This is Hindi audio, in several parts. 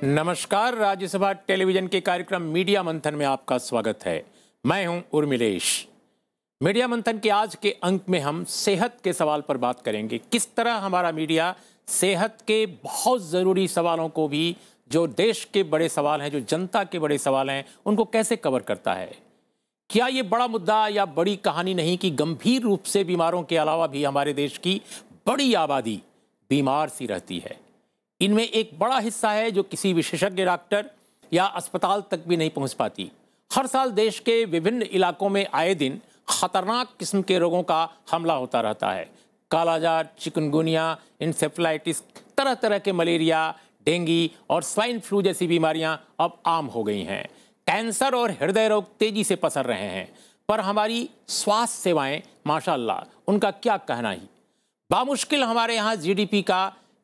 नमस्कार, राज्यसभा टेलीविजन के कार्यक्रम मीडिया मंथन में आपका स्वागत है। मैं हूं उर्मिलेश। मीडिया मंथन के आज के अंक में हम सेहत के सवाल पर बात करेंगे। किस तरह हमारा मीडिया सेहत के बहुत ज़रूरी सवालों को भी, जो देश के बड़े सवाल हैं, जो जनता के बड़े सवाल हैं, उनको कैसे कवर करता है। क्या ये बड़ा मुद्दा या बड़ी कहानी नहीं कि गंभीर रूप से बीमारों के अलावा भी हमारे देश की बड़ी आबादी बीमार सी रहती है। इनमें एक बड़ा हिस्सा है जो किसी विशेषज्ञ डॉक्टर या अस्पताल तक भी नहीं पहुंच पाती। हर साल देश के विभिन्न इलाकों में आए दिन खतरनाक किस्म के रोगों का हमला होता रहता है। कालाजार, चिकनगुनिया, इंसेफ्लाइटिस, तरह तरह के मलेरिया, डेंगू और स्वाइन फ्लू जैसी बीमारियां अब आम हो गई हैं। कैंसर और हृदय रोग तेजी से पसर रहे हैं, पर हमारी स्वास्थ्य सेवाएं माशाअल्लाह, उनका क्या कहना ही। बामुश्किल हमारे यहाँ जीडीपी का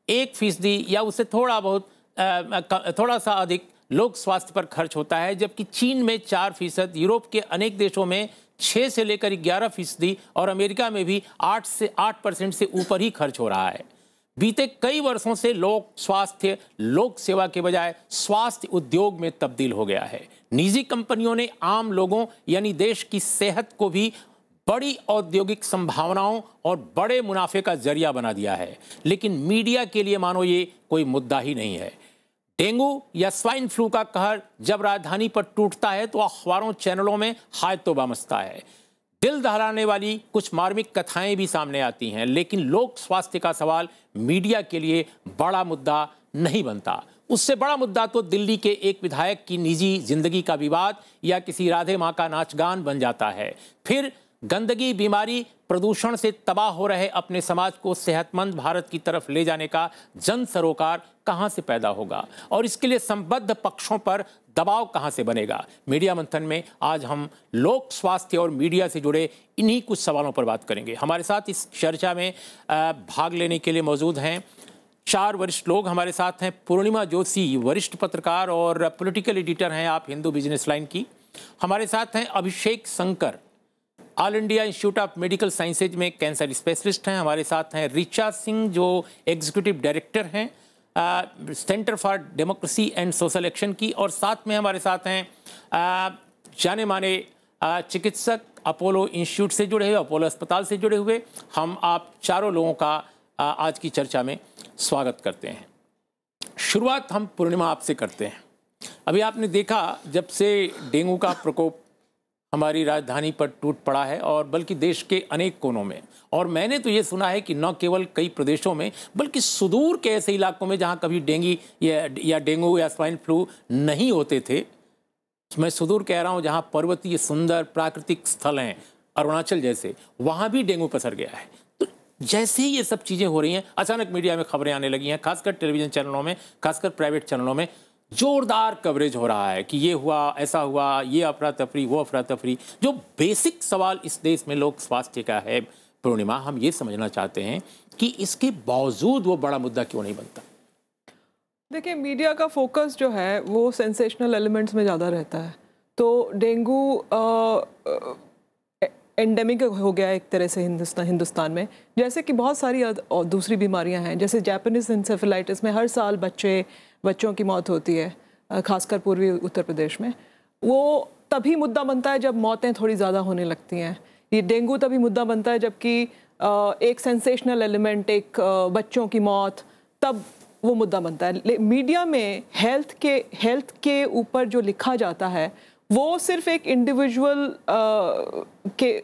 1% या उससे थोड़ा सा अधिक लोक स्वास्थ्य पर खर्च होता है, जबकि चीन में 4%, यूरोप के अनेक देशों में 6 से लेकर 11% और अमेरिका में भी 8% से ऊपर ही खर्च हो रहा है। बीते कई वर्षों से लोक स्वास्थ्य लोक सेवा के बजाय स्वास्थ्य उद्योग में तब्दील हो गया है। निजी कंपनियों ने आम लोगों यानी देश की सेहत को भी बड़ी औद्योगिक संभावनाओं और बड़े मुनाफे का जरिया बना दिया है, लेकिन मीडिया के लिए मानो ये कोई मुद्दा ही नहीं है। डेंगू या स्वाइन फ्लू का कहर जब राजधानी पर टूटता है तो अखबारों, चैनलों में हाय तौबा मचता है। दिल दहलाने वाली कुछ मार्मिक कथाएं भी सामने आती हैं, लेकिन लोक स्वास्थ्य का सवाल मीडिया के लिए बड़ा मुद्दा नहीं बनता। उससे बड़ा मुद्दा तो दिल्ली के एक विधायक की निजी जिंदगी का विवाद या किसी राधे माँ का नाच गान बन जाता है। फिर गंदगी, बीमारी, प्रदूषण से तबाह हो रहे अपने समाज को सेहतमंद भारत की तरफ ले जाने का जन सरोकार कहां से पैदा होगा और इसके लिए संबद्ध पक्षों पर दबाव कहां से बनेगा। मीडिया मंथन में आज हम लोक स्वास्थ्य और मीडिया से जुड़े इन्हीं कुछ सवालों पर बात करेंगे। हमारे साथ इस चर्चा में भाग लेने के लिए मौजूद हैं 4 वरिष्ठ लोग। हमारे साथ हैं पूर्णिमा जोशी, वरिष्ठ पत्रकार और पॉलिटिकल एडिटर हैं आप हिंदू बिजनेस लाइन की। हमारे साथ हैं Abhishek Shankar, All India Institute of Medical Sciences में कैंसर स्पेशलिस्ट हैं। हमारे साथ हैं ऋचा सिंह, जो एग्जीक्यूटिव डायरेक्टर हैं Centre for Democracy and Social Action की, और साथ में हमारे साथ हैं जाने माने चिकित्सक, अपोलो इंस्टीट्यूट से जुड़े हुए, अपोलो अस्पताल से जुड़े हुए। हम आप चारों लोगों का आज की चर्चा में स्वागत करते हैं। शुरुआत हम पूर्णिमा आपसे करते हैं। अभी आपने देखा जब से डेंगू का प्रकोप हमारी राजधानी पर टूट पड़ा है और बल्कि देश के अनेक कोनों में, और मैंने तो ये सुना है कि न केवल कई प्रदेशों में बल्कि सुदूर के ऐसे इलाकों में जहां कभी डेंगू या स्वाइन फ्लू नहीं होते थे। मैं सुदूर कह रहा हूं जहां पर्वतीय सुंदर प्राकृतिक स्थल हैं, अरुणाचल जैसे, वहां भी डेंगू पसर गया है। तो जैसे ही ये सब चीज़ें हो रही हैं, अचानक मीडिया में खबरें आने लगी हैं, खासकर टेलीविजन चैनलों में, खासकर प्राइवेट चैनलों में जोरदार कवरेज हो रहा है कि ये हुआ, ऐसा हुआ, ये अफरा तफरी, वो अफरा तफरी। जो बेसिक सवाल इस देश में लोक स्वास्थ्य का है पूर्णिमा, हम ये समझना चाहते हैं कि इसके बावजूद वो बड़ा मुद्दा क्यों नहीं बनता। देखिए, मीडिया का फोकस जो है वो सेंसेशनल एलिमेंट्स में ज़्यादा रहता है। तो डेंगू एंडेमिक हो गया एक तरह से हिंदुस्तान में, जैसे कि बहुत सारी और दूसरी बीमारियां हैं। जैसे जापानीज इंसेफेलाइटिस में हर साल बच्चों की मौत होती है, खासकर पूर्वी उत्तर प्रदेश में। वो तभी मुद्दा बनता है जब मौतें थोड़ी ज़्यादा होने लगती हैं। ये डेंगू तभी मुद्दा बनता है जबकि एक सेंसेशनल एलिमेंट, एक बच्चों की मौत, तब वो मुद्दा बनता है। मीडिया में हेल्थ के ऊपर जो लिखा जाता है वो सिर्फ एक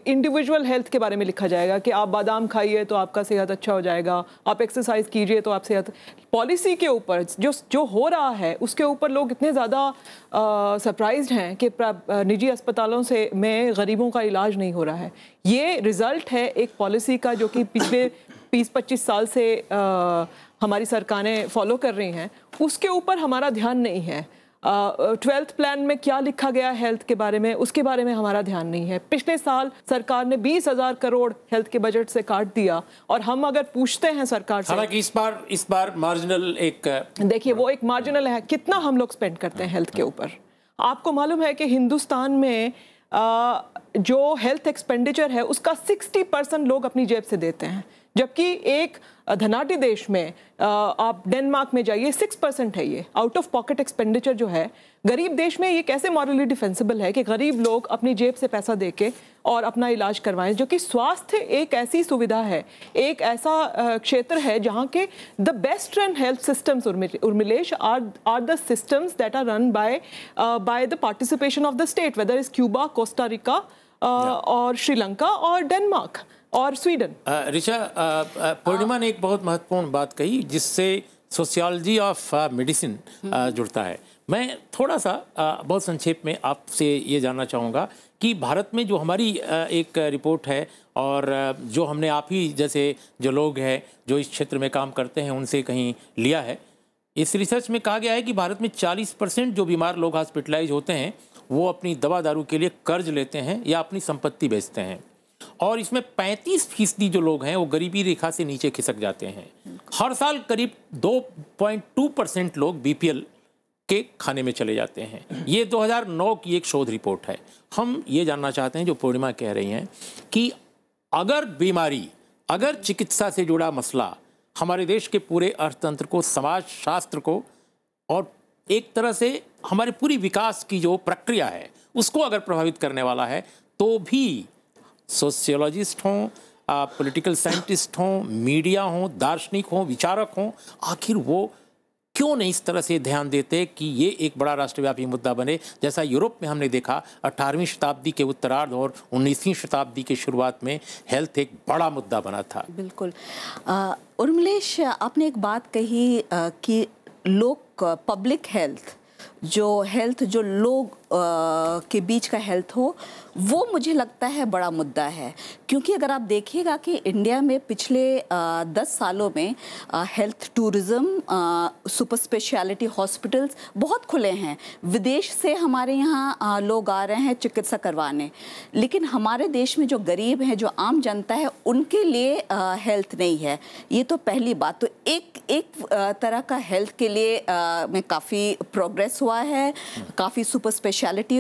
इंडिविजुअल हेल्थ के बारे में लिखा जाएगा कि आप बादाम खाइए तो आपका सेहत अच्छा हो जाएगा, आप एक्सरसाइज कीजिए तो आप सेहत। पॉलिसी के ऊपर जो हो रहा है उसके ऊपर लोग इतने ज़्यादा सरप्राइज्ड हैं कि निजी अस्पतालों में गरीबों का इलाज नहीं हो रहा है। ये रिज़ल्ट है एक पॉलिसी का जो कि पिछले 20-25 साल से हमारी सरकारें फॉलो कर रही हैं। उसके ऊपर हमारा ध्यान नहीं है। 12th प्लान में क्या लिखा गया हेल्थ के बारे में, उसके बारे में हमारा ध्यान नहीं है। पिछले साल सरकार ने 20,000 करोड़ हेल्थ के बजट से काट दिया, और हम अगर पूछते हैं सरकार से, हालांकि इस बार मार्जिनल देखिए वो एक मार्जिनल है, कितना हम लोग स्पेंड करते हैं हेल्थ के ऊपर। आपको मालूम है कि हिंदुस्तान में जो हेल्थ एक्सपेंडिचर है उसका 60% लोग अपनी जेब से देते हैं, जबकि एक धनाढ्य देश में आप डेनमार्क में जाइए 6% है ये आउट ऑफ पॉकेट एक्सपेंडिचर जो है। गरीब देश में ये कैसे मॉरली डिफेंसिबल है कि गरीब लोग अपनी जेब से पैसा देके और अपना इलाज करवाएं, जो कि स्वास्थ्य एक ऐसी सुविधा है, एक ऐसा क्षेत्र है जहाँ के the best run health systems Urmilesh are the systems that are run by the participation of the state, whether is Cuba, Costa Rica और श्रीलंका और डेनमार्क और स्वीडन। ऋचा, पूर्णिमा ने एक बहुत महत्वपूर्ण बात कही जिससे सोशियोलॉजी ऑफ मेडिसिन जुड़ता है। मैं थोड़ा सा बहुत संक्षेप में आपसे ये जानना चाहूँगा कि भारत में जो हमारी एक रिपोर्ट है और जो हमने आप ही जैसे जो लोग हैं जो इस क्षेत्र में काम करते हैं उनसे कहीं लिया है, इस रिसर्च में कहा गया है कि भारत में 40% जो बीमार लोग हॉस्पिटलाइज होते हैं वो अपनी दवा दारू के लिए कर्ज लेते हैं या अपनी संपत्ति बेचते हैं, और इसमें 35% जो लोग हैं वो गरीबी रेखा से नीचे खिसक जाते हैं। हर साल करीब 2.2% लोग बीपीएल के खाने में चले जाते हैं। ये 2009 की एक शोध रिपोर्ट है। हम ये जानना चाहते हैं जो पूर्णिमा कह रही हैं कि अगर बीमारी, अगर चिकित्सा से जुड़ा मसला हमारे देश के पूरे अर्थतंत्र को, समाज शास्त्र को और एक तरह से हमारे पूरी विकास की जो प्रक्रिया है उसको अगर प्रभावित करने वाला है, तो भी सोशियोलॉजिस्ट हों, पॉलिटिकल साइंटिस्ट हों, मीडिया हों, दार्शनिक हों, विचारक हों, आखिर वो क्यों नहीं इस तरह से ध्यान देते कि ये एक बड़ा राष्ट्रव्यापी मुद्दा बने, जैसा यूरोप में हमने देखा 18वीं शताब्दी के उत्तरार्ध और 19वीं शताब्दी के शुरुआत में हेल्थ एक बड़ा मुद्दा बना था। बिल्कुल। उर्मिलेश, आपने एक बात कही कि लोग पब्लिक हेल्थ जो लोग के बीच का हेल्थ हो, वो मुझे लगता है बड़ा मुद्दा है, क्योंकि अगर आप देखिएगा कि इंडिया में पिछले 10 सालों में health tourism, super speciality hospitals बहुत खुले हैं। विदेश से हमारे यहाँ लोग आ रहे हैं चिकित्सा करवाने, लेकिन हमारे देश में जो गरीब हैं, जो आम जनता है, उनके लिए हेल्थ नहीं है। ये तो पहली बात। तो एक तरह का हेल्थ के लिए में काफ़ी प्रोग्रेस हुआ है, काफ़ी सुपर स्पेशलिटी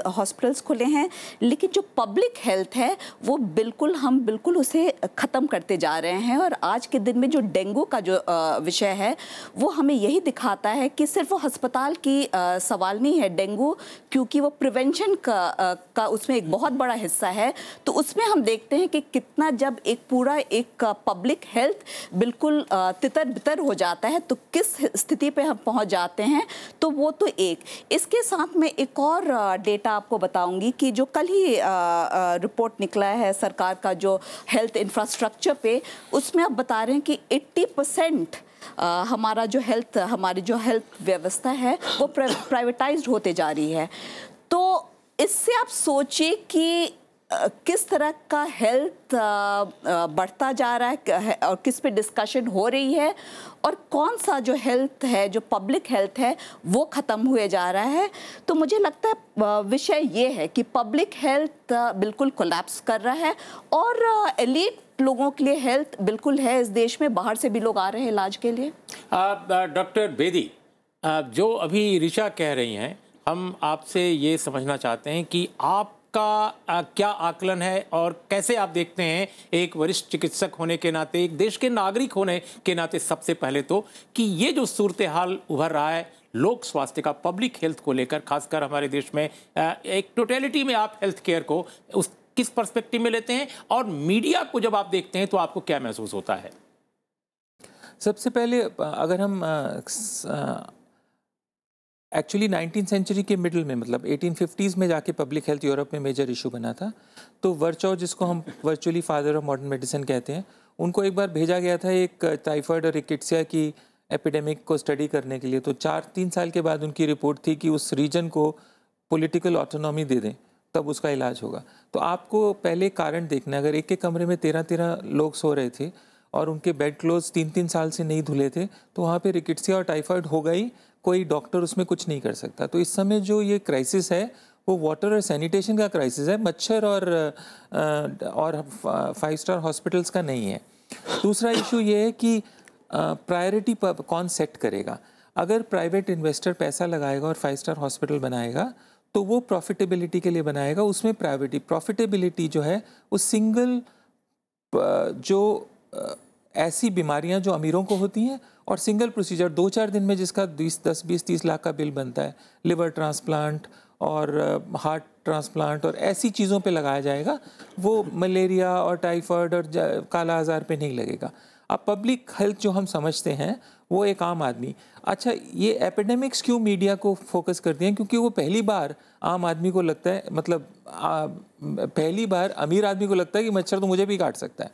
हॉस्पिटल्स खुले हैं, लेकिन जो पब्लिक हेल्थ है वो हम बिल्कुल उसे ख़त्म करते जा रहे हैं। और आज के दिन में जो डेंगू का जो विषय है वो हमें यही दिखाता है कि सिर्फ वो अस्पताल की सवाल नहीं है डेंगू, क्योंकि वो प्रिवेंशन का उसमें एक बहुत बड़ा हिस्सा है। तो उसमें हम देखते हैं कि कितना जब एक पब्लिक हेल्थ बिल्कुल तितर बितर हो जाता है तो किस स्थिति पे हम पहुंच जाते हैं। तो वो तो इसके साथ में एक और डेटा आपको बताऊंगी कि जो कल ही रिपोर्ट निकला है सरकार का जो हेल्थ इंफ्रास्ट्रक्चर पे, उसमें आप बता रहे हैं कि 80% हमारी जो हेल्थ व्यवस्था है वो प्राइवेटाइज्ड होते जा रही है। तो इससे आप सोचिए कि किस तरह का हेल्थ बढ़ता जा रहा है और किस पे डिस्कशन हो रही है, और कौन सा जो हेल्थ है, जो पब्लिक हेल्थ है, वो ख़त्म हुए जा रहा है। तो मुझे लगता है विषय ये है कि पब्लिक हेल्थ बिल्कुल कोलैप्स कर रहा है, और एलीट लोगों के लिए हेल्थ बिल्कुल है इस देश में, बाहर से भी लोग आ रहे हैं इलाज के लिए। डॉक्टर बेदी, जो अभी ऋचा कह रही हैं, हम आपसे ये समझना चाहते हैं कि आपका क्या आकलन है और कैसे आप देखते हैं एक वरिष्ठ चिकित्सक होने के नाते, एक देश के नागरिक होने के नाते, सबसे पहले तो कि ये जो सूरत हाल उभर रहा है लोक स्वास्थ्य का, पब्लिक हेल्थ को लेकर, खासकर हमारे देश में एक टोटलिटी में आप हेल्थ केयर को किस पर्सपेक्टिव में लेते हैं, और मीडिया को जब आप देखते हैं तो आपको क्या महसूस होता है? सबसे पहले अगर हम एक्चुअली 19th सेंचुरी के मिडिल में, मतलब 1850s में जाके पब्लिक हेल्थ यूरोप में मेजर इशू बना था। तो वर्चो, जिसको हम virtually father of modern medicine कहते हैं, उनको एक बार भेजा गया था एक टाइफाइड और रिकेट्सिया की एपिडेमिक को स्टडी करने के लिए। तो 3 साल के बाद उनकी रिपोर्ट थी कि उस रीजन को पॉलिटिकल ऑटोनॉमी दे दें, तब उसका इलाज होगा। तो आपको पहले कारण देखना, अगर एक कमरे में 13 लोग सो रहे थे और उनके बेड क्लोज 3 साल से नहीं धुले थे, तो वहाँ पे रिकेट्सिया और टाइफाइड होगा ही, कोई डॉक्टर उसमें कुछ नहीं कर सकता। तो इस समय जो ये क्राइसिस है वो वाटर और सैनिटेशन का क्राइसिस है, मच्छर और 5 स्टार हॉस्पिटल्स का नहीं है। दूसरा इशू ये है कि प्रायोरिटी कौन सेट करेगा। अगर प्राइवेट इन्वेस्टर पैसा लगाएगा और 5 स्टार हॉस्पिटल बनाएगा तो वो प्रॉफिटेबिलिटी के लिए बनाएगा। उसमें प्रॉफिटेबिलिटी जो है वो सिंगल जो ऐसी बीमारियां जो अमीरों को होती हैं और सिंगल प्रोसीजर 2-4 दिन में जिसका 10-20-30 लाख का बिल बनता है, लिवर ट्रांसप्लांट और हार्ट ट्रांसप्लांट और ऐसी चीज़ों पे लगाया जाएगा, वो मलेरिया और टाइफाइड और काला आजार पे नहीं लगेगा। अब पब्लिक हेल्थ जो हम समझते हैं वो एक आम आदमी, अच्छा ये एपिडेमिक्स क्यों मीडिया को फोकस करती हैं? क्योंकि वो पहली बार आम आदमी को लगता है, मतलब पहली बार अमीर आदमी को लगता है कि मच्छर तो मुझे भी काट सकता है,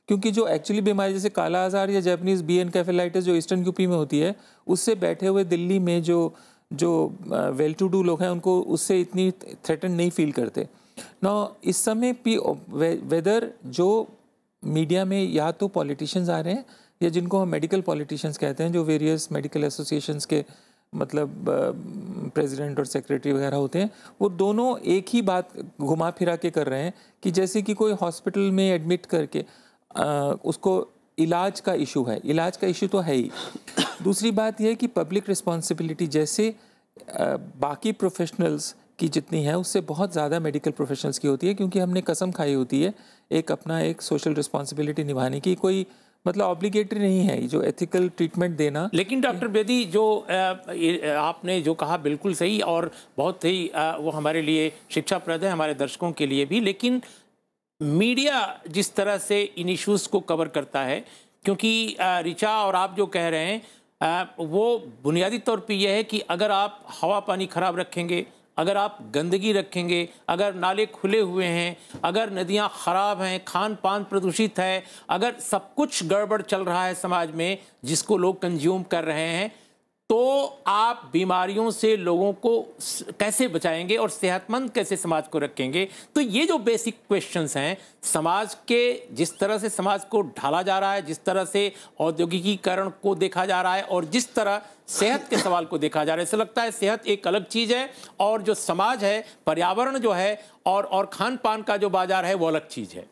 क्योंकि जो एक्चुअली बीमारी जैसे काला आजार या जापानीज बी एनकेफेलाइटिस जो ईस्टर्न यूपी में होती है, उससे बैठे हुए दिल्ली में जो वेल टू डू लोग हैं उनको उससे इतनी थ्रेटन नहीं फील करते ना। इस समय वेदर जो मीडिया में या तो पॉलिटिशियंस आ रहे हैं या जिनको हम मेडिकल पॉलिटिशियंस कहते हैं, जो वेरियस मेडिकल एसोसिएशंस के मतलब प्रेसिडेंट और सेक्रेटरी वगैरह होते हैं, वो दोनों एक ही बात घुमा फिरा के कर रहे हैं कि जैसे कि कोई हॉस्पिटल में एडमिट करके उसको इलाज का इशू है, इलाज का इशू तो है ही। दूसरी बात यह है कि पब्लिक रिस्पॉन्सिबिलिटी जैसे बाकी प्रोफेशनल्स की जितनी है उससे बहुत ज़्यादा मेडिकल प्रोफेशनल्स की होती है, क्योंकि हमने कसम खाई होती है एक सोशल रिस्पॉन्सिबिलिटी निभाने की। कोई मतलब ऑब्लिगेटरी नहीं है जो एथिकल ट्रीटमेंट देना। लेकिन डॉक्टर बेदी जो आपने जो कहा बिल्कुल सही और बहुत ही वो हमारे लिए शिक्षाप्रद है, हमारे दर्शकों के लिए भी। लेकिन मीडिया जिस तरह से इन इश्यूज़ को कवर करता है, क्योंकि रिचा और आप जो कह रहे हैं वो बुनियादी तौर पे यह है कि अगर आप हवा पानी ख़राब रखेंगे, अगर आप गंदगी रखेंगे, अगर नाले खुले हुए हैं, अगर नदियां ख़राब हैं, खान पान प्रदूषित है, अगर सब कुछ गड़बड़ चल रहा है समाज में जिसको लोग कंज्यूम कर रहे हैं, तो आप बीमारियों से लोगों को कैसे बचाएंगे और सेहतमंद कैसे समाज को रखेंगे? तो ये जो बेसिक क्वेश्चंस हैं समाज के, जिस तरह से समाज को ढाला जा रहा है, जिस तरह से औद्योगिकीकरण को देखा जा रहा है और जिस तरह सेहत के सवाल को देखा जा रहा है, ऐसा लगता है सेहत एक अलग चीज़ है और जो समाज है, पर्यावरण जो है और खान पान का जो बाजार है वो अलग चीज़ है।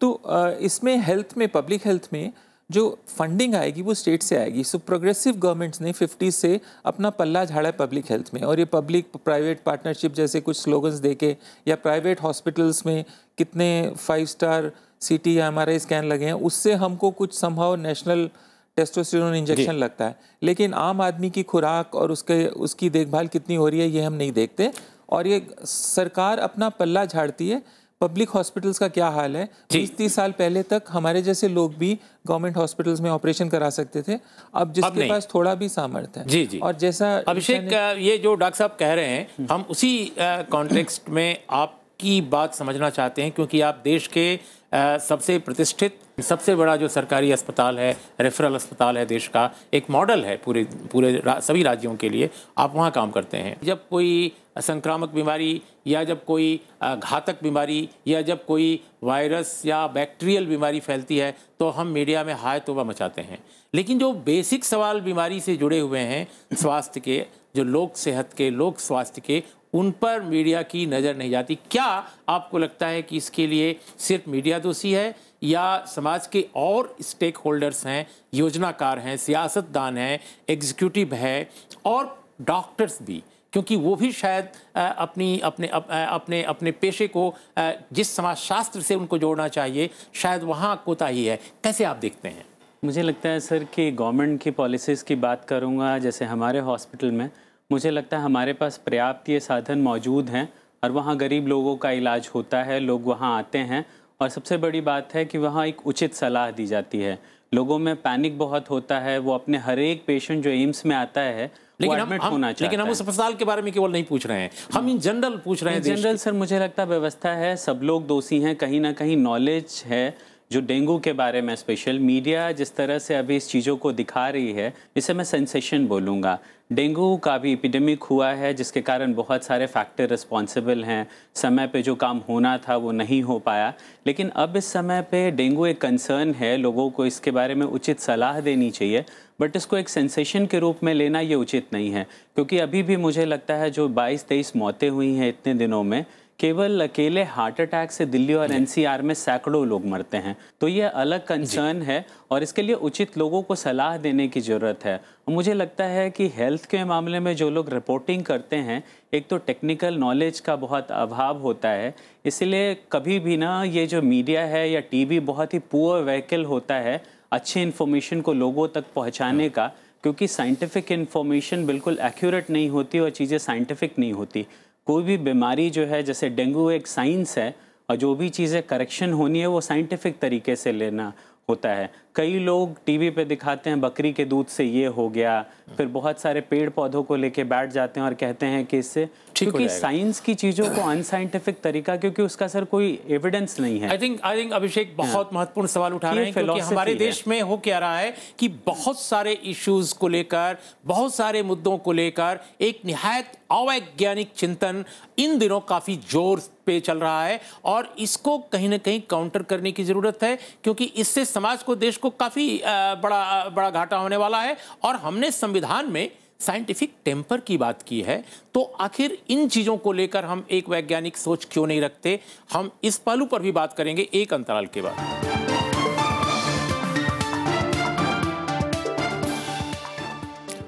तो इसमें हेल्थ में, पब्लिक हेल्थ में जो फंडिंग आएगी वो स्टेट से आएगी। सो प्रोग्रेसिव गवर्नमेंट्स ने 50 से अपना पल्ला झाड़ा है पब्लिक हेल्थ में, और ये पब्लिक प्राइवेट पार्टनरशिप जैसे कुछ स्लोगन्स देके या प्राइवेट हॉस्पिटल्स में कितने 5 स्टार CT या MRI स्कैन लगे हैं, उससे हमको कुछ संभव नेशनल टेस्टोस्टेरोन इंजेक्शन लगता है। लेकिन आम आदमी की खुराक और उसकी देखभाल कितनी हो रही है ये हम नहीं देखते, और ये सरकार अपना पल्ला झाड़ती है। पब्लिक हॉस्पिटल्स का क्या हाल है, 20-30 साल पहले तक हमारे जैसे लोग भी गवर्नमेंट हॉस्पिटल्स में ऑपरेशन करा सकते थे, अब जिसके पास थोड़ा भी सामर्थ्य है। जी जी। और जैसा अभिषेक ये जो डॉक्टर साहब कह रहे हैं, हम उसी कॉन्टेक्स्ट में आपकी बात समझना चाहते हैं, क्योंकि आप देश के सबसे प्रतिष्ठित, सबसे बड़ा जो सरकारी अस्पताल है, रेफरल अस्पताल है देश का, एक मॉडल है पूरे सभी राज्यों के लिए, आप वहाँ काम करते हैं। जब कोई संक्रामक बीमारी या जब कोई घातक बीमारी या जब कोई वायरस या बैक्टीरियल बीमारी फैलती है तो हम मीडिया में हाय तौबा मचाते हैं। लेकिन जो बेसिक सवाल बीमारी से जुड़े हुए हैं, स्वास्थ्य के, जो लोक सेहत के, लोक स्वास्थ्य के, उन पर मीडिया की नज़र नहीं जाती। क्या आपको लगता है कि इसके लिए सिर्फ मीडिया दोषी है या समाज के और स्टेक होल्डर्स हैं, योजनाकार हैं, सियासतदान हैं, एग्जीक्यूटिव है और डॉक्टर्स भी, क्योंकि वो भी शायद अपने पेशे को जिस समाजशास्त्र से उनको जोड़ना चाहिए, शायद वहाँ कोताही है। कैसे आप देखते हैं? मुझे लगता है सर कि गवर्नमेंट की पॉलिसीज़ की बात करूँगा, जैसे हमारे हॉस्पिटल में मुझे लगता है हमारे पास पर्याप्त ये साधन मौजूद हैं और वहाँ गरीब लोगों का इलाज होता है, लोग वहाँ आते हैं, और सबसे बड़ी बात है कि वहाँ एक उचित सलाह दी जाती है। लोगों में पैनिक बहुत होता है, वो अपने हर एक पेशेंट जो एम्स में आता है लेकिन हम उस अस्पताल के बारे में केवल नहीं पूछ रहे हैं, हम इन जनरल पूछ रहे हैं। जनरल सर मुझे लगता है व्यवस्था है, सब लोग दोषी हैं, कहीं ना कहीं नॉलेज है जो डेंगू के बारे में स्पेशल मीडिया जिस तरह से अभी इस चीज़ों को दिखा रही है, इसे मैं सेंसेशन बोलूँगा। डेंगू का भी एपिडेमिक हुआ है जिसके कारण बहुत सारे फैक्टर रिस्पॉन्सिबल हैं, समय पे जो काम होना था वो नहीं हो पाया, लेकिन अब इस समय पे डेंगू एक कंसर्न है, लोगों को इसके बारे में उचित सलाह देनी चाहिए, बट इसको एक सेंसेशन के रूप में लेना ये उचित नहीं है, क्योंकि अभी भी मुझे लगता है जो 22-23 मौतें हुई हैं इतने दिनों में, केवल अकेले हार्ट अटैक से दिल्ली और एनसीआर में सैकड़ों लोग मरते हैं, तो ये अलग कंसर्न है और इसके लिए उचित लोगों को सलाह देने की ज़रूरत है। मुझे लगता है कि हेल्थ के मामले में जो लोग रिपोर्टिंग करते हैं, एक तो टेक्निकल नॉलेज का बहुत अभाव होता है, इसलिए कभी भी ना ये जो मीडिया है या टीवी बहुत ही पुअर व्हीकल होता है अच्छी इन्फॉर्मेशन को लोगों तक पहुंचाने का, क्योंकि साइंटिफिक इन्फॉर्मेशन बिल्कुल एक्यूरेट नहीं होती और चीज़ें साइंटिफिक नहीं होती। कोई भी बीमारी जो है, जैसे डेंगू एक साइंस है और जो भी चीज़ें करेक्शन होनी है वो साइंटिफिक तरीके से लेना होता है। कई लोग टीवी पे दिखाते हैं बकरी के दूध से ये हो गया, फिर बहुत सारे पेड़ पौधों को लेके बैठ जाते हैं और कहते हैं कि इससे, क्योंकि साइंस की चीज़ों को अनसाइंटिफिक तरीका, क्योंकि उसका सर कोई एविडेंस नहीं है। आई थिंक अभिषेक बहुत महत्वपूर्ण सवाल उठा रहे हैं, क्योंकि हमारे देश में हो क्या रहा है कि बहुत सारे इश्यूज को लेकर, बहुत सारे मुद्दों को लेकर एक निहायत अवैज्ञानिक चिंतन इन दिनों काफी जोर पे चल रहा है और इसको कहीं ना कहीं काउंटर करने की जरूरत है, क्योंकि इससे समाज को, देश को काफी बड़ा घाटा होने वाला है। और हमने संविधान में साइंटिफिक टेम्पर की बात की है, तो आखिर इन चीजों को लेकर हम एक वैज्ञानिक सोच क्यों नहीं रखते? हम इस पहलू पर भी बात करेंगे एक अंतराल के बाद।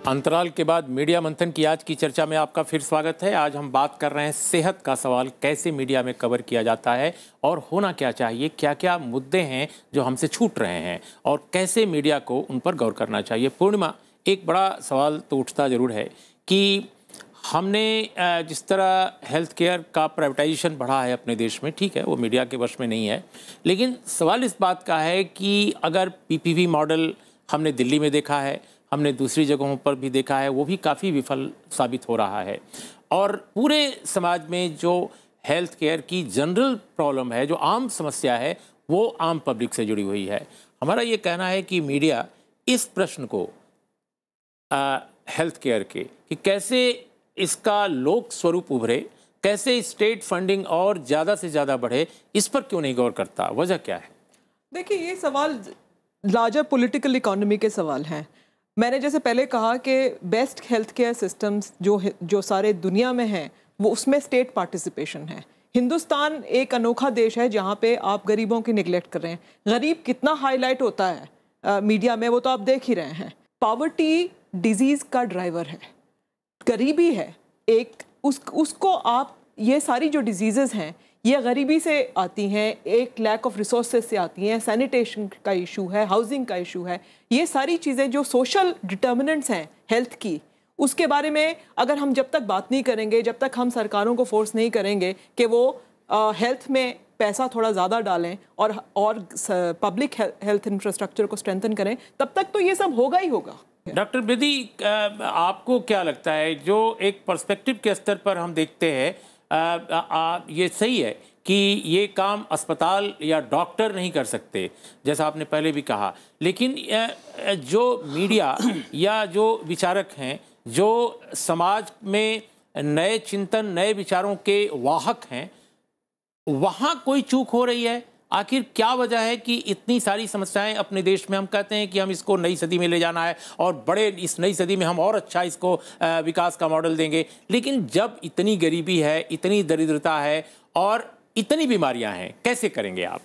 अंतराल के बाद मीडिया मंथन की आज की चर्चा में आपका फिर स्वागत है। आज हम बात कर रहे हैं सेहत का सवाल कैसे मीडिया में कवर किया जाता है और होना क्या चाहिए, क्या क्या मुद्दे हैं जो हमसे छूट रहे हैं और कैसे मीडिया को उन पर गौर करना चाहिए। पूर्णिमा, एक बड़ा सवाल तो उठता जरूर है कि हमने जिस तरह हेल्थ केयर का प्राइवेटाइजेशन बढ़ा है अपने देश में, ठीक है, वो मीडिया के वश में नहीं है, लेकिन सवाल इस बात का है कि अगर पीपीपी मॉडल हमने दिल्ली में देखा है, हमने दूसरी जगहों पर भी देखा है, वो भी काफ़ी विफल साबित हो रहा है और पूरे समाज में जो हेल्थ केयर की जनरल प्रॉब्लम है, जो आम समस्या है, वो आम पब्लिक से जुड़ी हुई है। हमारा ये कहना है कि मीडिया इस प्रश्न को हेल्थ केयर के कि कैसे इसका लोक स्वरूप उभरे, कैसे स्टेट फंडिंग और ज़्यादा से ज़्यादा बढ़े, इस पर क्यों नहीं गौर करता? वजह क्या है? देखिए, ये सवाल लार्जर पॉलिटिकल इकोनॉमी के सवाल हैं। मैंने जैसे पहले कहा कि बेस्ट हेल्थ केयर सिस्टम्स जो सारे दुनिया में हैं, वो उसमें स्टेट पार्टिसिपेशन है। हिंदुस्तान एक अनोखा देश है जहाँ पे आप गरीबों की निगलेक्ट कर रहे हैं। गरीब कितना हाईलाइट होता है मीडिया में, वो तो आप देख ही रहे हैं। पॉवर्टी डिजीज़ का ड्राइवर है, गरीबी है एक, उसको आप, ये सारी जो डिजीज़ेज़ हैं ये गरीबी से आती हैं, एक लैक ऑफ रिसोर्सेज से आती हैं, सैनिटेशन का इशू है, हाउसिंग का इशू है। ये सारी चीज़ें जो सोशल डिटर्मिनेंट्स हैं हेल्थ की, उसके बारे में अगर हम जब तक बात नहीं करेंगे, जब तक हम सरकारों को फोर्स नहीं करेंगे कि वो हेल्थ में पैसा थोड़ा ज़्यादा डालें और पब्लिक हेल्थ इंफ्रास्ट्रक्चर को स्ट्रेंथन करें, तब तक तो ये सब होगा ही होगा। डॉक्टर बेदी, आपको क्या लगता है, जो एक पर्सपेक्टिव के स्तर पर हम देखते हैं, ये सही है कि ये काम अस्पताल या डॉक्टर नहीं कर सकते, जैसा आपने पहले भी कहा, लेकिन जो मीडिया या जो विचारक हैं, जो समाज में नए चिंतन, नए विचारों के वाहक हैं, वहाँ कोई चूक हो रही है? आखिर क्या वजह है कि इतनी सारी समस्याएं अपने देश में, हम कहते हैं कि हम इसको नई सदी में ले जाना है और बड़े इस नई सदी में हम और अच्छा इसको विकास का मॉडल देंगे, लेकिन जब इतनी गरीबी है, इतनी दरिद्रता है और इतनी बीमारियां हैं, कैसे करेंगे आप?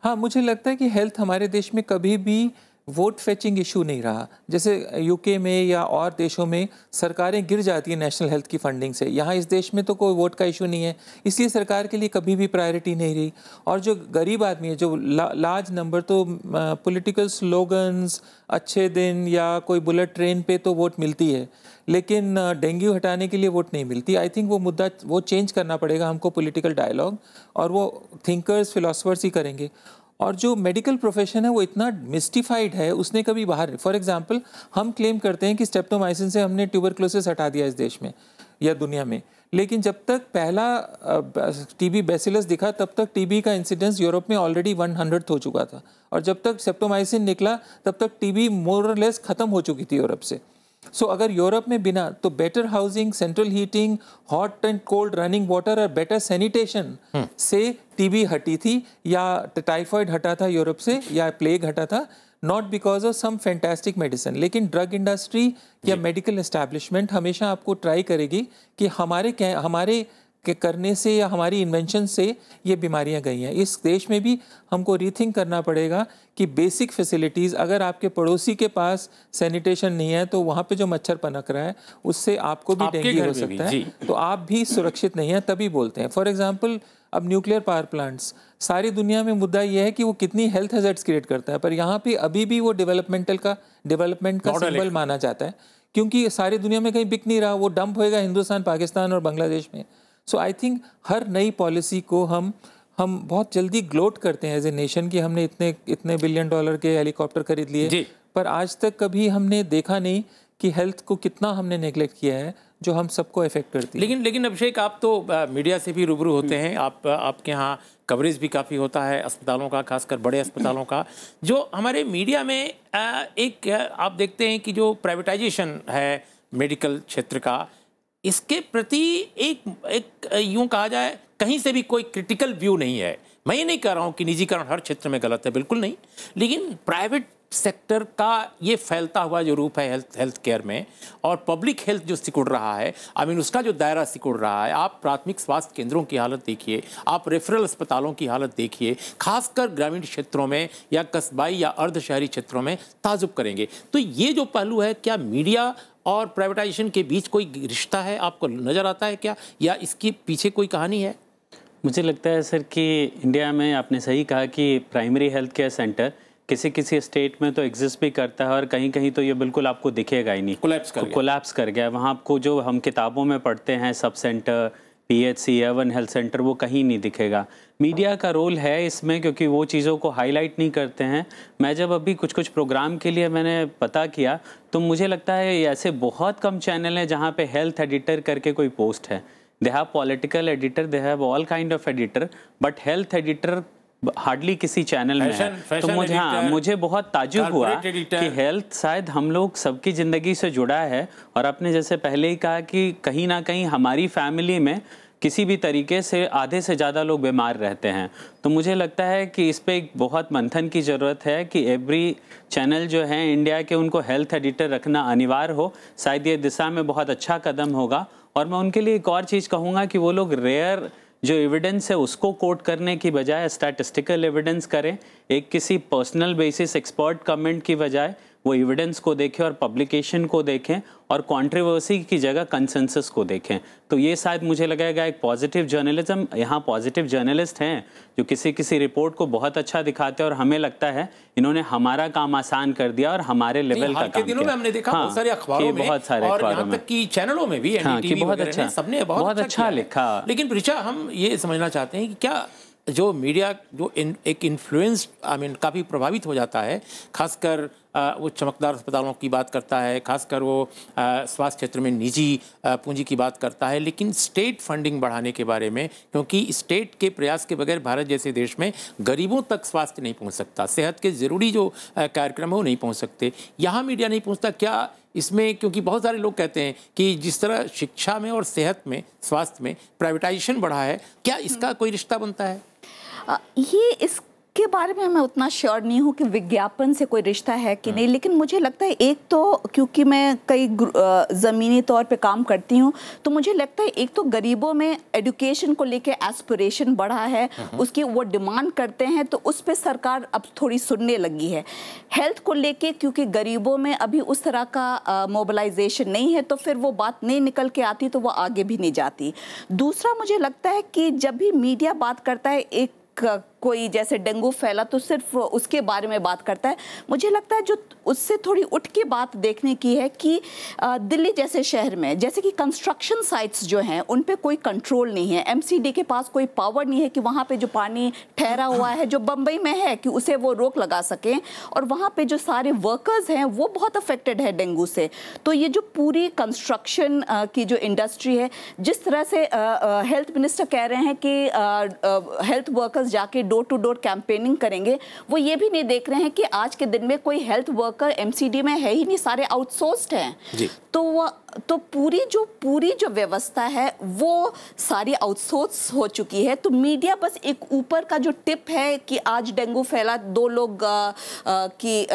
हाँ, मुझे लगता है कि हेल्थ हमारे देश में कभी भी वोट फेचिंग इशू नहीं रहा। जैसे यूके में या और देशों में सरकारें गिर जाती हैं नेशनल हेल्थ की फंडिंग से, यहाँ इस देश में तो कोई वोट का इशू नहीं है, इसलिए सरकार के लिए कभी भी प्रायोरिटी नहीं रही। और जो गरीब आदमी है, जो लार्ज नंबर, तो पॉलिटिकल स्लोगन्स, अच्छे दिन या कोई बुलेट ट्रेन पे तो वोट मिलती है, लेकिन डेंगू हटाने के लिए वोट नहीं मिलती। आई थिंक वो मुद्दा वो चेंज करना पड़ेगा हमको, पॉलिटिकल डायलॉग, और वो थिंकर्स, फिलोसफर्स ही करेंगे। और जो मेडिकल प्रोफेशन है वो इतना मिस्टिफाइड है, उसने कभी बाहर, फॉर एग्जांपल हम क्लेम करते हैं कि स्ट्रेप्टोमाइसिन से हमने ट्यूबरक्लोसिस हटा दिया इस देश में या दुनिया में, लेकिन जब तक पहला टीबी बैसिलस दिखा तब तक टीबी का इंसिडेंस यूरोप में ऑलरेडी 100 हो चुका था, और जब तक स्ट्रेप्टोमाइसिन निकला तब तक टीबी मोर और लेस खत्म हो चुकी थी यूरोप से। सो अगर यूरोप में बिना, तो better housing, central heating, hot and cold running water और बेटर सैनिटेशन से टीबी हटी थी, या टाइफाइड हटा था यूरोप से, या प्लेग हटा था, not because of some fantastic medicine. लेकिन ड्रग इंडस्ट्री या मेडिकल एस्टैब्लिशमेंट हमेशा आपको ट्राई करेगी कि हमारे के करने से या हमारी इन्वेंशन से ये बीमारियां गई हैं। इस देश में भी हमको रीथिंक करना पड़ेगा कि बेसिक फैसिलिटीज़, अगर आपके पड़ोसी के पास सैनिटेशन नहीं है तो वहाँ पे जो मच्छर पनक रहा है उससे आपको भी डेंगू हो सकता है, तो आप भी सुरक्षित नहीं है, तभी बोलते हैं। फॉर एग्जाम्पल अब न्यूक्लियर पावर प्लांट्स, सारी दुनिया में मुद्दा ये है कि वो कितनी हेल्थ हैजर्ड्स क्रिएट करता है, पर यहाँ पे अभी भी वो डेवलपमेंट का सिंबल माना जाता है, क्योंकि सारी दुनिया में कहीं बिक नहीं रहा, वो डंप होएगा हिंदुस्तान, पाकिस्तान और बांग्लादेश में। सो आई थिंक हर नई पॉलिसी को हम बहुत जल्दी ग्लोट करते हैं एज ए नेशन कि हमने इतने बिलियन डॉलर के हेलीकॉप्टर खरीद लिए, पर आज तक कभी हमने देखा नहीं कि हेल्थ को कितना हमने नेग्लेक्ट किया है, जो हम सबको इफेक्ट करती है। लेकिन अभिषेक, आप तो मीडिया से भी रूबरू होते हैं, आपके यहाँ कवरेज भी काफ़ी होता है अस्पतालों का, खासकर बड़े अस्पतालों का। जो हमारे मीडिया में एक आप देखते हैं कि जो प्राइवेटाइजेशन है मेडिकल क्षेत्र का, इसके प्रति एक यूं कहा जाए कहीं से भी कोई क्रिटिकल व्यू नहीं है। मैं ये नहीं कह रहा हूँ कि निजीकरण हर क्षेत्र में गलत है, बिल्कुल नहीं, लेकिन प्राइवेट सेक्टर का ये फैलता हुआ जो रूप है हेल्थ केयर में, और पब्लिक हेल्थ जो सिकुड़ रहा है, उसका जो दायरा सिकुड़ रहा है। आप प्राथमिक स्वास्थ्य केंद्रों की हालत देखिए, आप रेफरल अस्पतालों की हालत देखिए, खासकर ग्रामीण क्षेत्रों में या कस्बाई या अर्ध शहरी क्षेत्रों में, ताजुब करेंगे। तो ये जो पहलू है, क्या मीडिया और प्राइवेटाइजेशन के बीच कोई रिश्ता है, आपको नज़र आता है क्या, या इसके पीछे कोई कहानी है? मुझे लगता है सर कि इंडिया में आपने सही कहा कि प्राइमरी हेल्थ केयर सेंटर किसी स्टेट में तो एग्जिस्ट भी करता है, और कहीं कहीं तो ये बिल्कुल आपको दिखेगा ही नहीं, कोलैप्स कर गया। वहाँ आपको जो हम किताबों में पढ़ते हैं sub centre, PHC, urban health centre, वो कहीं नहीं दिखेगा। मीडिया का रोल है इसमें, क्योंकि वो चीज़ों को हाईलाइट नहीं करते हैं। मैं जब अभी कुछ प्रोग्राम के लिए मैंने पता किया, तो मुझे लगता है ऐसे बहुत कम चैनल हैं जहाँ पे हेल्थ एडिटर करके कोई पोस्ट है। They have political editor, they have all kind of editor, but health editor hardly किसी चैनल में है। तो मुझे बहुत ताज्जुब हुआ कि हेल्थ शायद हम लोग सबकी ज़िंदगी से जुड़ा है, और आपने जैसे पहले ही कहा कि कहीं ना कहीं हमारी फैमिली में किसी भी तरीके से आधे से ज़्यादा लोग बीमार रहते हैं। तो मुझे लगता है कि इस पे एक बहुत मंथन की ज़रूरत है कि एवरी चैनल जो है इंडिया के, उनको हेल्थ एडिटर रखना अनिवार्य हो। शायद ये दिशा में बहुत अच्छा कदम होगा। और मैं उनके लिए एक और चीज़ कहूँगा कि वो लोग रेयर जो एविडेंस है उसको कोट करने की बजाय स्टैटिस्टिकल एविडेंस करें। एक किसी पर्सनल बेसिस एक्सपर्ट कमेंट की बजाय वो एविडेंस को देखें और पब्लिकेशन को देखें, और कंट्रोवर्सी की जगह कंसेंसस को देखें। तो ये शायद मुझे लगेगा एक पॉजिटिव जर्नलिज्म। यहाँ पॉजिटिव जर्नलिस्ट हैं जो किसी रिपोर्ट को बहुत अच्छा दिखाते हैं, और हमें लगता है इन्होंने हमारा काम आसान कर दिया और हमारे लेवल का काम दिनों में हमने देखा बहुत सारे अखबारों में, बहुत सारे अखबारों में, की चैनलों में भी, सबने बहुत अच्छा लिखा। लेकिन ऋचा, हम ये समझना चाहते हैं कि क्या जो मीडिया जो एक इन्फ्लुएंस काफ़ी प्रभावित हो जाता है, खासकर वो चमकदार अस्पतालों की बात करता है, खासकर वो स्वास्थ्य क्षेत्र में निजी पूंजी की बात करता है, लेकिन स्टेट फंडिंग बढ़ाने के बारे में, क्योंकि स्टेट के प्रयास के बगैर भारत जैसे देश में गरीबों तक स्वास्थ्य नहीं पहुंच सकता, सेहत के ज़रूरी जो कार्यक्रम है वो नहीं पहुंच सकते, यहाँ मीडिया नहीं पहुंचता। क्या इसमें, क्योंकि बहुत सारे लोग कहते हैं कि जिस तरह शिक्षा में और सेहत में, स्वास्थ्य में प्राइवेटाइजेशन बढ़ा है, क्या इसका कोई रिश्ता बनता है? ये इसके बारे में मैं उतना श्योर नहीं हूँ कि विज्ञापन से कोई रिश्ता है कि नहीं, लेकिन मुझे लगता है एक तो, क्योंकि मैं कई ज़मीनी तौर पे काम करती हूँ, तो मुझे लगता है एक तो गरीबों में एजुकेशन को लेके एस्पिरेशन बढ़ा है, उसकी वो डिमांड करते हैं, तो उस पर सरकार अब थोड़ी सुनने लगी है। हेल्थ को लेके क्योंकि गरीबों में अभी उस तरह का मोबिलाइजेशन नहीं है, तो फिर वो बात नहीं निकल के आती, तो वो आगे भी नहीं जाती। दूसरा, मुझे लगता है कि जब भी मीडिया बात करता है, एक कोई जैसे डेंगू फैला तो सिर्फ उसके बारे में बात करता है। मुझे लगता है जो उससे थोड़ी उठ के बात देखने की है कि दिल्ली जैसे शहर में, जैसे कि कंस्ट्रक्शन साइट्स जो हैं उन पे कोई कंट्रोल नहीं है, MCD के पास कोई पावर नहीं है कि वहाँ पे जो पानी ठहरा हुआ है जो बम्बई में है कि उसे वो रोक लगा सकें, और वहाँ पे जो सारे वर्कर्स हैं वो बहुत अफेक्टेड है डेंगू से। तो ये जो पूरी कंस्ट्रक्शन की जो इंडस्ट्री है, जिस तरह से हेल्थ मिनिस्टर कह रहे हैं कि हेल्थ वर्कर्स जाके डोर टू डोर कैंपेनिंग करेंगे, वो ये भी नहीं देख रहे हैं कि आज के दिन में कोई हेल्थ वर्कर MCD में है ही नहीं, सारे आउटसोर्स्ड हैं। तो पूरी जो व्यवस्था है वो सारी आउटसोर्स हो चुकी है। तो मीडिया बस एक ऊपर का जो टिप है कि आज डेंगू फैला, 2 लोग की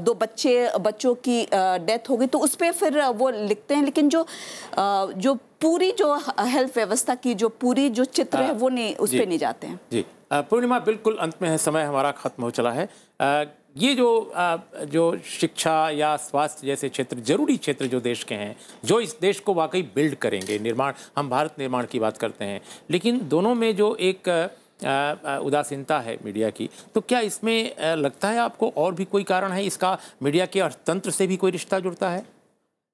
2 बच्चों की डेथ हो गई, तो उस पर फिर वो लिखते हैं, लेकिन जो पूरी जो हेल्थ व्यवस्था की जो पूरी जो चित्र है वो नहीं, उस पर नहीं जाते हैं। जी पूर्णिमा, बिल्कुल अंत में है, समय हमारा खत्म हो चला है। ये जो शिक्षा या स्वास्थ्य जैसे क्षेत्र, जरूरी क्षेत्र जो देश के हैं, जो इस देश को वाकई बिल्ड करेंगे, निर्माण, हम भारत निर्माण की बात करते हैं, लेकिन दोनों में जो एक उदासीनता है मीडिया की, तो क्या इसमें लगता है आपको और भी कोई कारण है इसका? मीडिया के अर्थतंत्र से भी कोई रिश्ता जुड़ता है?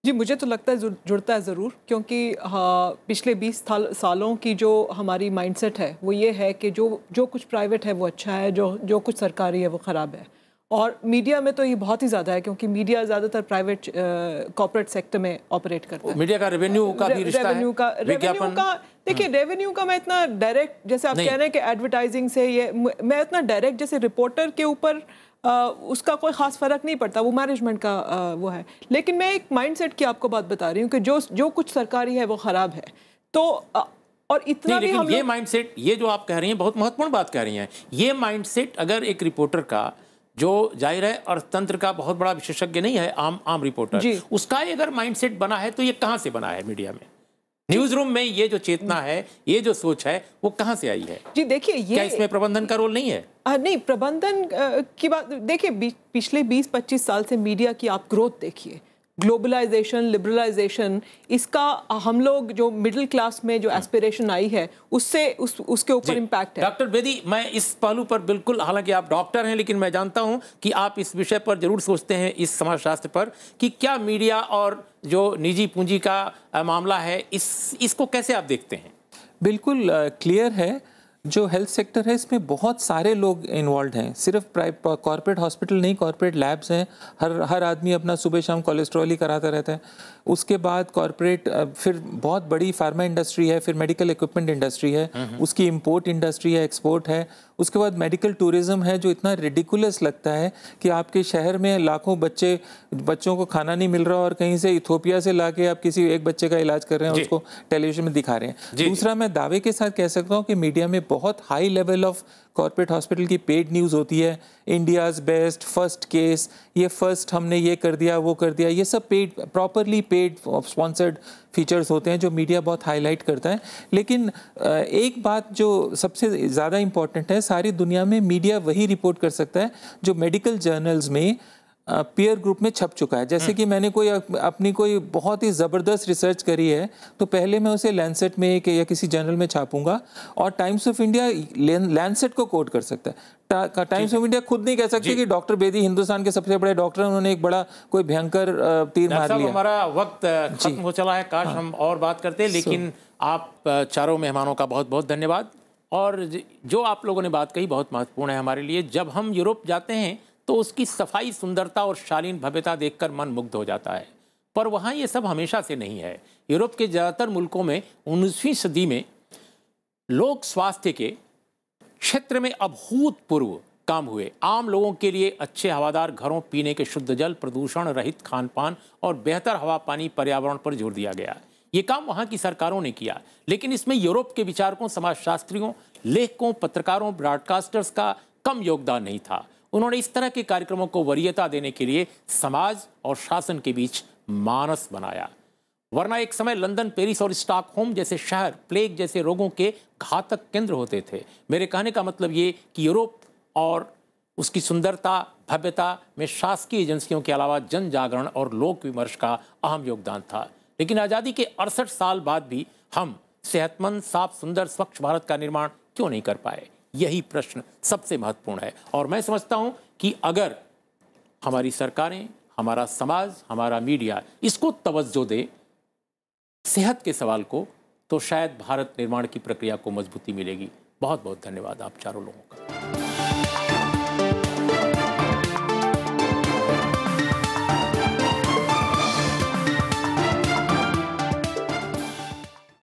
जी, मुझे तो लगता है जुड़ता है ज़रूर, क्योंकि हाँ, पिछले 20 सालों की जो हमारी माइंडसेट है वो ये है कि जो कुछ प्राइवेट है वो अच्छा है, जो कुछ सरकारी है वो ख़राब है। और मीडिया में तो ये बहुत ही ज़्यादा है, क्योंकि मीडिया ज़्यादातर प्राइवेट कॉर्पोरेट सेक्टर में ऑपरेट करता है। मीडिया का रेवेन्यू का भी रिश्ता है। रेवेन्यू का देखिए, रेवेन्यू का मैं इतना डायरेक्ट, जैसे आप कह रहे हैं कि एडवर्टाइजिंग से ये, मैं इतना डायरेक्ट जैसे रिपोर्टर के ऊपर उसका कोई ख़ास फ़र्क नहीं पड़ता, वो मैनेजमेंट का वो है। लेकिन मैं एक माइंडसेट की आपको बात बता रही हूँ कि जो कुछ सरकारी है वो ख़राब है। तो और इतना भी हम ये माइंडसेट, ये जो आप कह रही हैं बहुत महत्वपूर्ण बात कह रही हैं, ये माइंडसेट अगर एक रिपोर्टर का, जो जाहिर है अर्थतंत्र का बहुत बड़ा विशेषज्ञ नहीं है, आम रिपोर्टर, उसका अगर माइंडसेट बना है तो ये कहाँ से बना है? मीडिया में, न्यूज रूम में ये जो चेतना है, ये जो सोच है, वो कहाँ से आई है? जी देखिए, ये क्या इसमें प्रबंधन का रोल नहीं है? नहीं, प्रबंधन की बात देखिए, पिछले 20-25 साल से मीडिया की आप ग्रोथ देखिए, ग्लोबलाइजेशन, लिबरलाइजेशन, इसका हम लोग जो मिडिल क्लास में जो एस्पिरेशन आई है, उसके ऊपर इम्पैक्ट है। डॉक्टर बेदी, मैं इस पहलू पर बिल्कुल, हालांकि आप डॉक्टर हैं, लेकिन मैं जानता हूं कि आप इस विषय पर जरूर सोचते हैं, इस समाजशास्त्र पर, कि क्या मीडिया और जो निजी पूंजी का मामला है, इसको कैसे आप देखते हैं? बिल्कुल क्लियर है, जो हेल्थ सेक्टर है इसमें बहुत सारे लोग इन्वॉल्व हैं, सिर्फ कॉर्पोरेट हॉस्पिटल नहीं, कॉर्पोरेट लैब्स हैं, हर आदमी अपना सुबह शाम कोलेस्ट्रॉल ही कराता रहता है। उसके बाद कॉर्पोरेट, फिर बहुत बड़ी फार्मा इंडस्ट्री है, फिर मेडिकल इक्विपमेंट इंडस्ट्री है, उसकी इंपोर्ट इंडस्ट्री है, एक्सपोर्ट है। उसके बाद मेडिकल टूरिज्म है, जो इतना रिडिकुलस लगता है कि आपके शहर में लाखों बच्चों को खाना नहीं मिल रहा और कहीं से इथोपिया से लाके आप किसी एक बच्चे का इलाज कर रहे हैं, उसको टेलीविजन में दिखा रहे हैं। दूसरा, मैं दावे के साथ कह सकता हूँ कि मीडिया में बहुत high level of corporate hospital की पेड न्यूज़ होती है, इंडियाज़ बेस्ट, फर्स्ट केस, ये फर्स्ट हमने ये कर दिया, वो कर दिया, ये सब paid, properly paid sponsored features होते हैं जो मीडिया बहुत हाईलाइट करता है। लेकिन एक बात जो सबसे ज़्यादा इम्पॉर्टेंट है, सारी दुनिया में मीडिया वही रिपोर्ट कर सकता है जो मेडिकल जर्नल्स में पीयर ग्रुप में छप चुका है। जैसे कि मैंने अपनी कोई बहुत ही ज़बरदस्त रिसर्च करी है, तो पहले मैं उसे लैंसेट में या किसी जर्नल में छापूंगा, और टाइम्स ऑफ इंडिया लैंसेट को कोट कर सकता है। टाइम्स ऑफ इंडिया खुद नहीं कह सकती कि डॉक्टर बेदी हिंदुस्तान के सबसे बड़े डॉक्टर हैं, उन्होंने एक बड़ा कोई भयंकर तीर मार लिया। हमारा वक्त खत्म हो चला है, काश हम और बात करते, लेकिन आप चारों मेहमानों का बहुत बहुत धन्यवाद। और जो आप लोगों ने बात कही बहुत महत्वपूर्ण है हमारे लिए। जब हम यूरोप जाते हैं तो उसकी सफाई, सुंदरता और शालीन भव्यता देखकर मन मुग्ध हो जाता है, पर वहाँ ये सब हमेशा से नहीं है। यूरोप के ज़्यादातर मुल्कों में 19वीं सदी में लोक स्वास्थ्य के क्षेत्र में अभूतपूर्व काम हुए। आम लोगों के लिए अच्छे हवादार घरों, पीने के शुद्ध जल, प्रदूषण रहित खान पान और बेहतर हवा पानी, पर्यावरण पर जोर दिया गया। ये काम वहाँ की सरकारों ने किया, लेकिन इसमें यूरोप के विचारकों, समाजशास्त्रियों, लेखकों, पत्रकारों, ब्रॉडकास्टर्स का कम योगदान नहीं था। उन्होंने इस तरह के कार्यक्रमों को वरीयता देने के लिए समाज और शासन के बीच मानस बनाया। वरना एक समय लंदन, पेरिस और स्टॉकहोम जैसे शहर प्लेग जैसे रोगों के घातक केंद्र होते थे। मेरे कहने का मतलब ये कि यूरोप और उसकी सुंदरता, भव्यता में शासकीय एजेंसियों के अलावा जन जागरण और लोक विमर्श का अहम योगदान था। लेकिन आज़ादी के 68 साल बाद भी हम सेहतमंद, साफ, सुंदर, स्वच्छ भारत का निर्माण क्यों नहीं कर पाए? यही प्रश्न सबसे महत्वपूर्ण है। और मैं समझता हूं कि अगर हमारी सरकारें, हमारा समाज, हमारा मीडिया इसको तवज्जो दे, सेहत के सवाल को, तो शायद भारत निर्माण की प्रक्रिया को मजबूती मिलेगी। बहुत बहुत धन्यवाद आप चारों लोगों का।